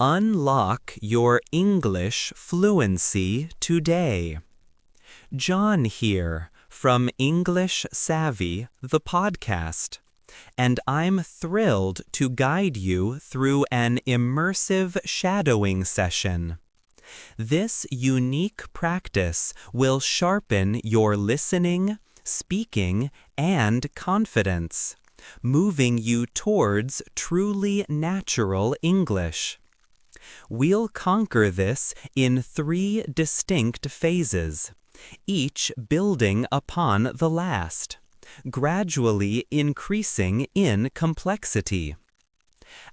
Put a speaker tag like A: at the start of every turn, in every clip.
A: Unlock your English fluency today. Jhon here from English Savvy, the podcast, and I'm thrilled to guide you through an immersive shadowing session. This unique practice will sharpen your listening, speaking, and confidence, moving you towards truly natural English. We'll conquer this in 3 distinct phases, each building upon the last, gradually increasing in complexity.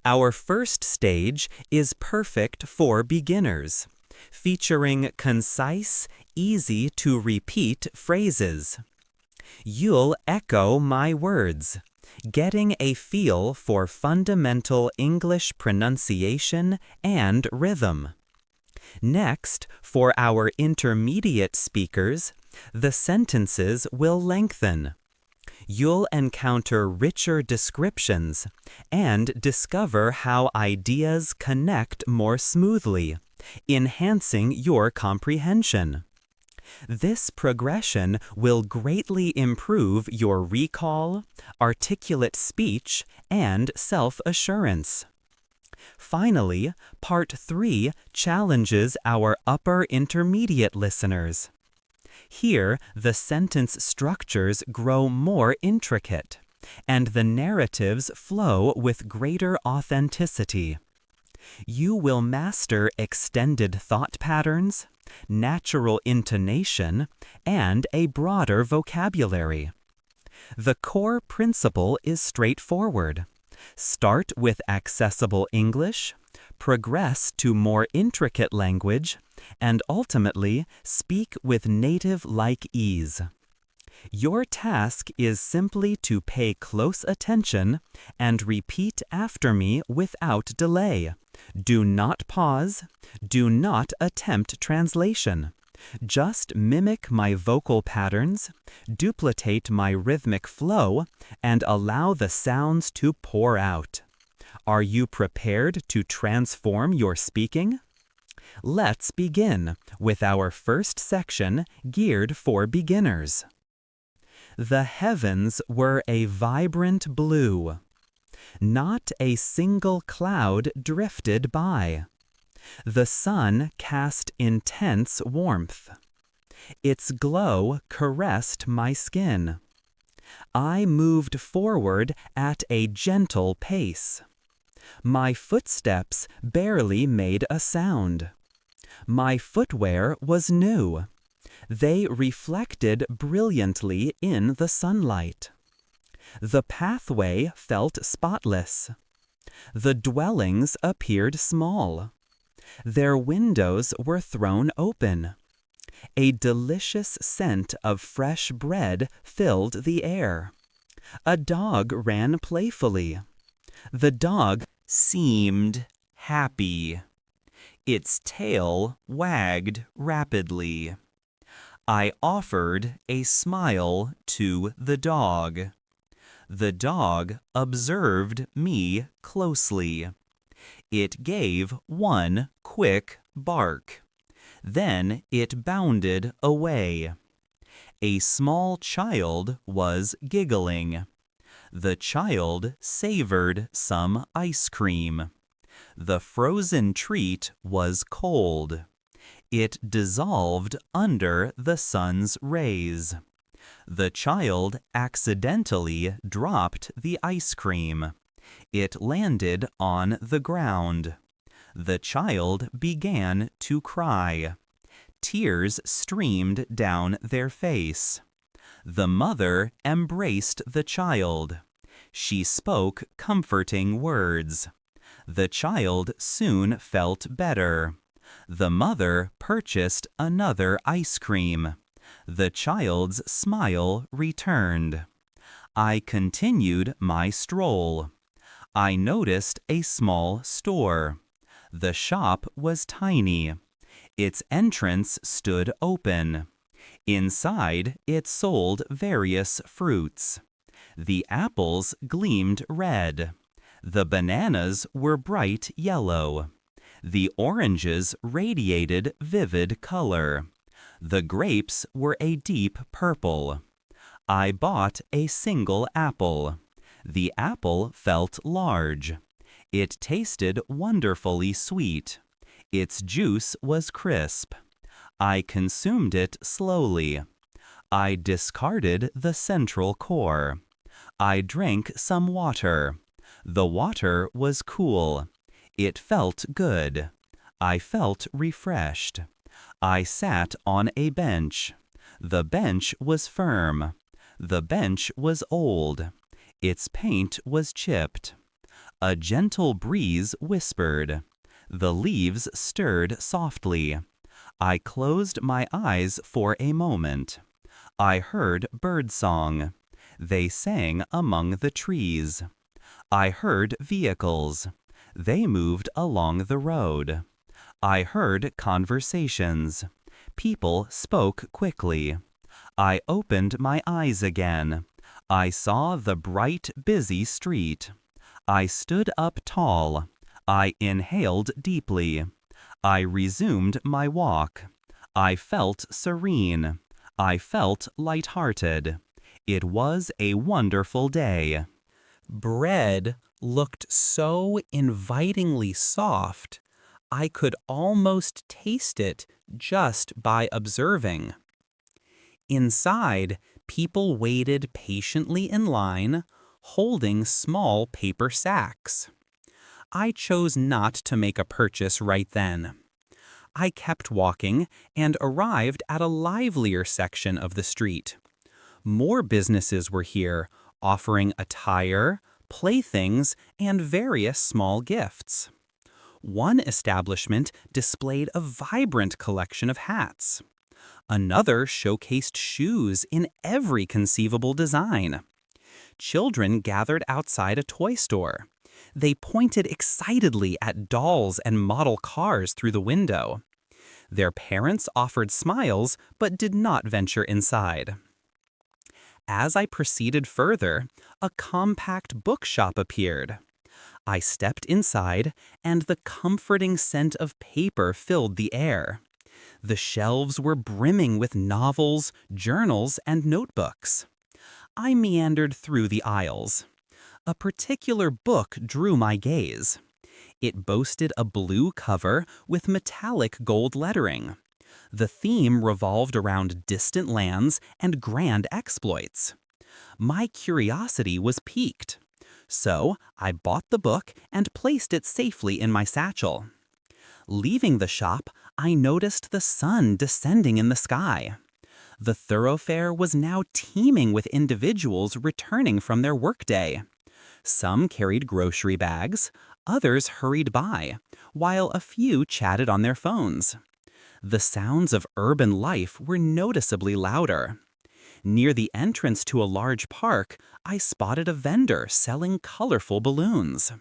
A: Our first stage is perfect for beginners, featuring concise, easy-to-repeat phrases. You'll echo my words, getting a feel for fundamental English pronunciation and rhythm. Next, for our intermediate speakers, the sentences will lengthen. You'll encounter richer descriptions and discover how ideas connect more smoothly, enhancing your comprehension. This progression will greatly improve your recall, articulate speech, and self-assurance. Finally, Part 3 challenges our upper intermediate listeners. Here, the sentence structures grow more intricate, and the narratives flow with greater authenticity. You will master extended thought patterns, natural intonation, and a broader vocabulary. The core principle is straightforward. Start with accessible English, progress to more intricate language, and ultimately speak with native-like ease. Your task is simply to pay close attention and repeat after me without delay. Do not pause. Do not attempt translation. Just mimic my vocal patterns, duplicate my rhythmic flow, and allow the sounds to pour out. Are you prepared to transform your speaking? Let's begin with our first section geared for beginners. The heavens were a vibrant blue. Not a single cloud drifted by. The sun cast intense warmth. Its glow caressed my skin. I moved forward at a gentle pace. My footsteps barely made a sound. My footwear was new. They reflected brilliantly in the sunlight. The pathway felt spotless. The dwellings appeared small. Their windows were thrown open. A delicious scent of fresh bread filled the air. A dog ran playfully. The dog seemed happy. Its tail wagged rapidly. I offered a smile to the dog. The dog observed me closely. It gave one quick bark. Then it bounded away. A small child was giggling. The child savored some ice cream. The frozen treat was cold. It dissolved under the sun's rays. The child accidentally dropped the ice cream. It landed on the ground. The child began to cry. Tears streamed down their face. The mother embraced the child. She spoke comforting words. The child soon felt better. The mother purchased another ice cream. The child's smile returned. I continued my stroll. I noticed a small store. The shop was tiny. Its entrance stood open. Inside, it sold various fruits. The apples gleamed red. The bananas were bright yellow. The oranges radiated vivid color. The grapes were a deep purple. I bought a single apple. The apple felt large. It tasted wonderfully sweet. Its juice was crisp. I consumed it slowly. I discarded the central core. I drank some water. The water was cool. It felt good. I felt refreshed. I sat on a bench. The bench was firm. The bench was old. Its paint was chipped. A gentle breeze whispered. The leaves stirred softly. I closed my eyes for a moment. I heard birdsong. They sang among the trees. I heard vehicles. They moved along the road. I heard conversations. People spoke quickly. I opened my eyes again. I saw the bright, busy street. I stood up tall. I inhaled deeply. I resumed my walk. I felt serene. I felt lighthearted. It was a wonderful day. Bread looked so invitingly soft, I could almost taste it just by observing. Inside, people waited patiently in line, holding small paper sacks. I chose not to make a purchase right then. I kept walking and arrived at a livelier section of the street. More businesses were here, offering attire, playthings, and various small gifts. One establishment displayed a vibrant collection of hats. Another showcased shoes in every conceivable design. Children gathered outside a toy store. They pointed excitedly at dolls and model cars through the window. Their parents offered smiles but did not venture inside. As I proceeded further, a compact bookshop appeared. I stepped inside, and the comforting scent of paper filled the air. The shelves were brimming with novels, journals, and notebooks. I meandered through the aisles. A particular book drew my gaze. It boasted a blue cover with metallic gold lettering. The theme revolved around distant lands and grand exploits. My curiosity was piqued. So I bought the book and placed it safely in my satchel. Leaving the shop, I noticed the sun descending in the sky. The thoroughfare was now teeming with individuals returning from their workday. Some carried grocery bags, others hurried by, while a few chatted on their phones. The sounds of urban life were noticeably louder. Near the entrance to a large park, I spotted a vendor selling colorful balloons.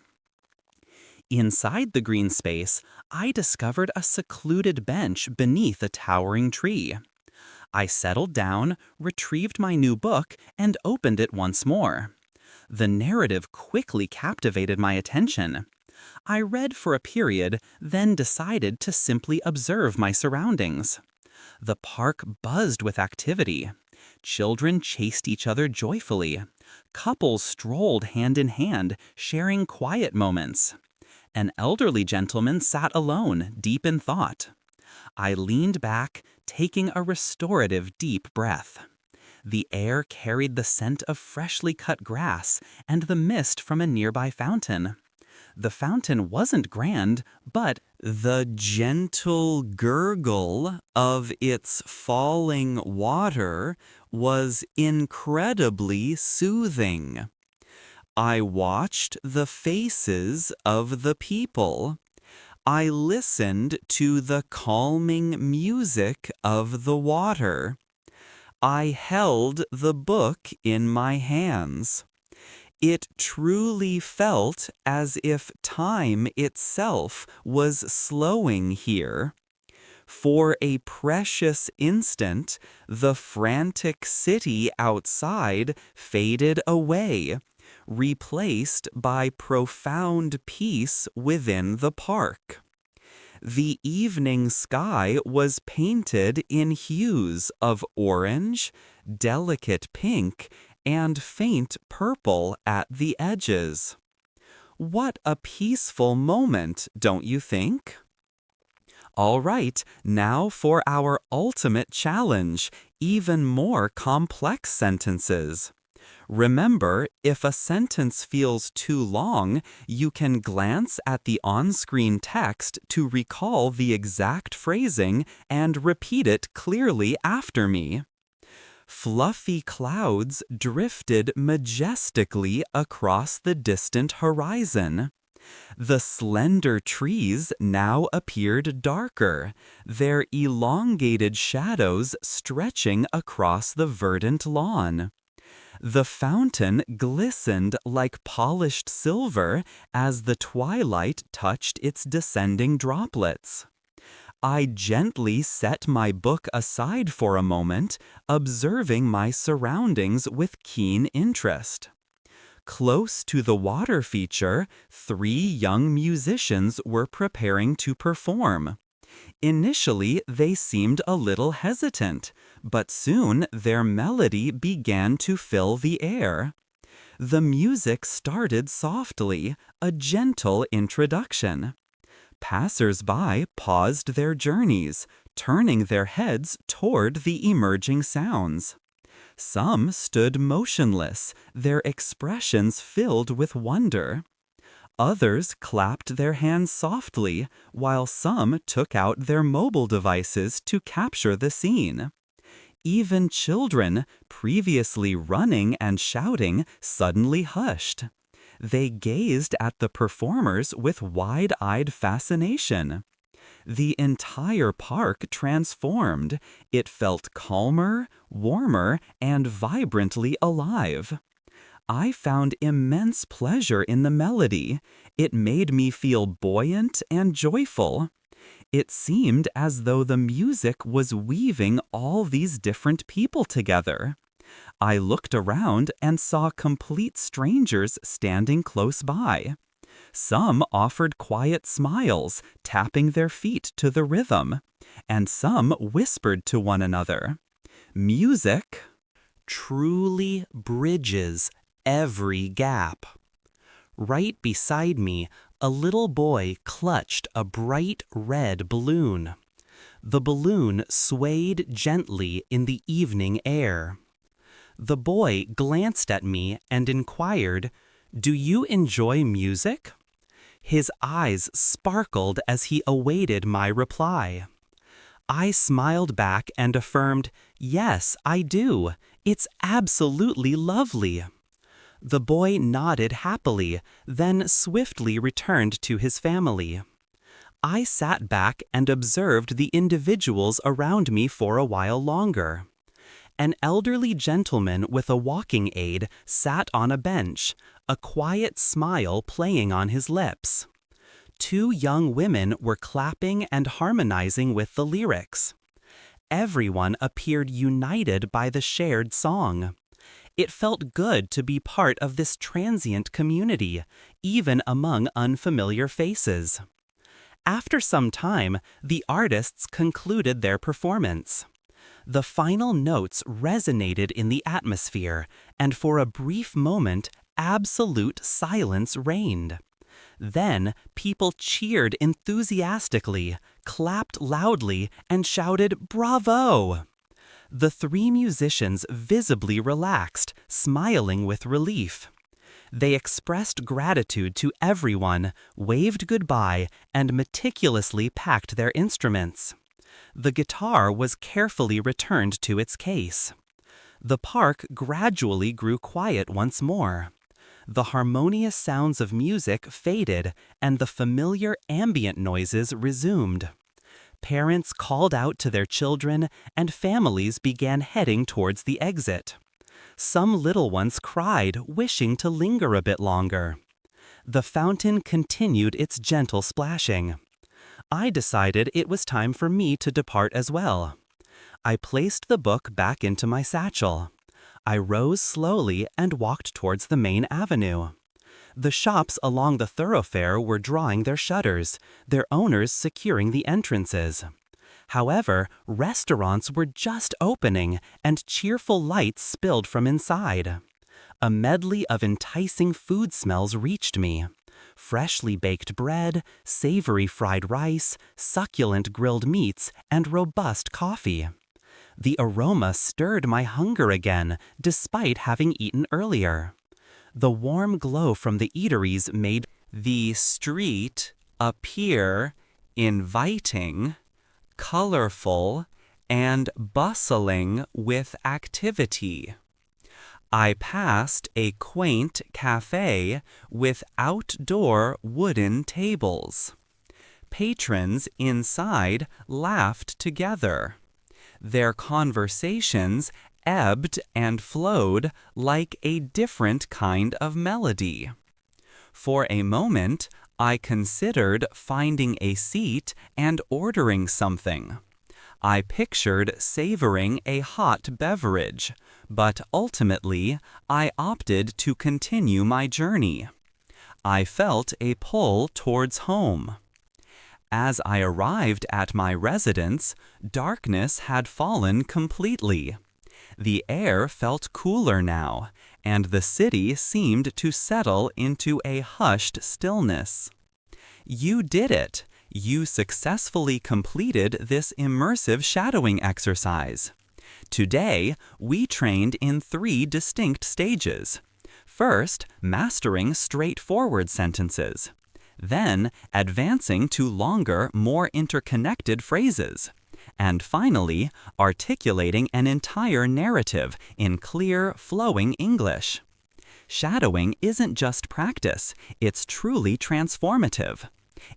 A: Inside the green space, I discovered a secluded bench beneath a towering tree. I settled down, retrieved my new book, and opened it once more. The narrative quickly captivated my attention. I read for a period, then decided to simply observe my surroundings. The park buzzed with activity. Children chased each other joyfully. Couples strolled hand in hand, sharing quiet moments. An elderly gentleman sat alone, deep in thought. I leaned back, taking a restorative deep breath. The air carried the scent of freshly cut grass and the mist from a nearby fountain. The fountain wasn't grand, but the gentle gurgle of its falling water was incredibly soothing. I watched the faces of the people. I listened to the calming music of the water. I held the book in my hands. It truly felt as if time itself was slowing here. For a precious instant, the frantic city outside faded away, replaced by profound peace within the park. The evening sky was painted in hues of orange, delicate pink, and faint purple at the edges. What a peaceful moment, don't you think? All right, now for our ultimate challenge, even more complex sentences. Remember, if a sentence feels too long, you can glance at the on-screen text to recall the exact phrasing and repeat it clearly after me. Fluffy clouds drifted majestically across the distant horizon. The slender trees now appeared darker, their elongated shadows stretching across the verdant lawn. The fountain glistened like polished silver as the twilight touched its descending droplets. I gently set my book aside for a moment, observing my surroundings with keen interest. Close to the water feature, 3 young musicians were preparing to perform. Initially, they seemed a little hesitant, but soon their melody began to fill the air. The music started softly, a gentle introduction. Passers-by paused their journeys, turning their heads toward the emerging sounds. Some stood motionless, their expressions filled with wonder. Others clapped their hands softly, while some took out their mobile devices to capture the scene. Even children, previously running and shouting, suddenly hushed. They gazed at the performers with wide-eyed fascination. The entire park transformed. It felt calmer, warmer, and vibrantly alive. I found immense pleasure in the melody. It made me feel buoyant and joyful. It seemed as though the music was weaving all these different people together. I looked around and saw complete strangers standing close by. Some offered quiet smiles, tapping their feet to the rhythm, and some whispered to one another. Music truly bridges every gap. Right beside me, a little boy clutched a bright red balloon. The balloon swayed gently in the evening air. The boy glanced at me and inquired, "Do you enjoy music?" His eyes sparkled as he awaited my reply. I smiled back and affirmed, "Yes, I do. It's absolutely lovely." The boy nodded happily, then swiftly returned to his family. I sat back and observed the individuals around me for a while longer. An elderly gentleman with a walking aid sat on a bench, a quiet smile playing on his lips. 2 young women were clapping and harmonizing with the lyrics. Everyone appeared united by the shared song. It felt good to be part of this transient community, even among unfamiliar faces. After some time, the artists concluded their performance. The final notes resonated in the atmosphere, and for a brief moment, absolute silence reigned. Then, people cheered enthusiastically, clapped loudly, and shouted, "Bravo!" The 3 musicians visibly relaxed, smiling with relief. They expressed gratitude to everyone, waved goodbye, and meticulously packed their instruments. The guitar was carefully returned to its case. The park gradually grew quiet once more. The harmonious sounds of music faded, and the familiar ambient noises resumed. Parents called out to their children, and families began heading towards the exit. Some little ones cried, wishing to linger a bit longer. The fountain continued its gentle splashing. I decided it was time for me to depart as well. I placed the book back into my satchel. I rose slowly and walked towards the main avenue.
B: The shops along the thoroughfare were drawing their shutters, their owners securing the entrances. However, restaurants were just opening and cheerful lights spilled from inside. A medley of enticing food smells reached me. Freshly baked bread, savory fried rice, succulent grilled meats, and robust coffee. The aroma stirred my hunger again, despite having eaten earlier. The warm glow from the eateries made the street appear inviting, colorful, and bustling with activity. I passed a quaint cafe with outdoor wooden tables. Patrons inside laughed together. Their conversations ebbed and flowed like a different kind of melody. For a moment, I considered finding a seat and ordering something. I pictured savoring a hot beverage, but ultimately, I opted to continue my journey. I felt a pull towards home. As I arrived at my residence, darkness had fallen completely. The air felt cooler now, and the city seemed to settle into a hushed stillness. You did it! You successfully completed this immersive shadowing exercise. Today, we trained in 3 distinct stages. First, mastering straightforward sentences. Then, advancing to longer, more interconnected phrases. And finally, articulating an entire narrative in clear, flowing English. Shadowing isn't just practice, it's truly transformative.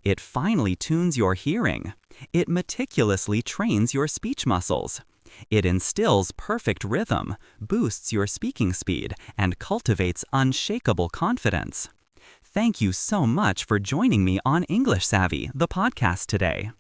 B: It finely tunes your hearing. It meticulously trains your speech muscles. It instills perfect rhythm, boosts your speaking speed, and cultivates unshakable confidence. Thank you so much for joining me on English Savvy, the podcast today.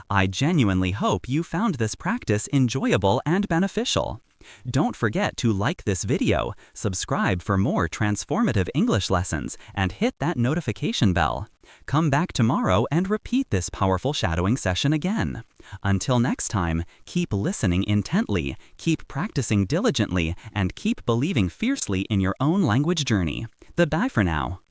B: I genuinely hope you found this practice enjoyable and beneficial. Don't forget to like this video, subscribe for more transformative English lessons, and hit that notification bell. Come back tomorrow and repeat this powerful shadowing session again. Until next time, keep listening intently, keep practicing diligently, and keep believing fiercely in your own language journey. Bye for now.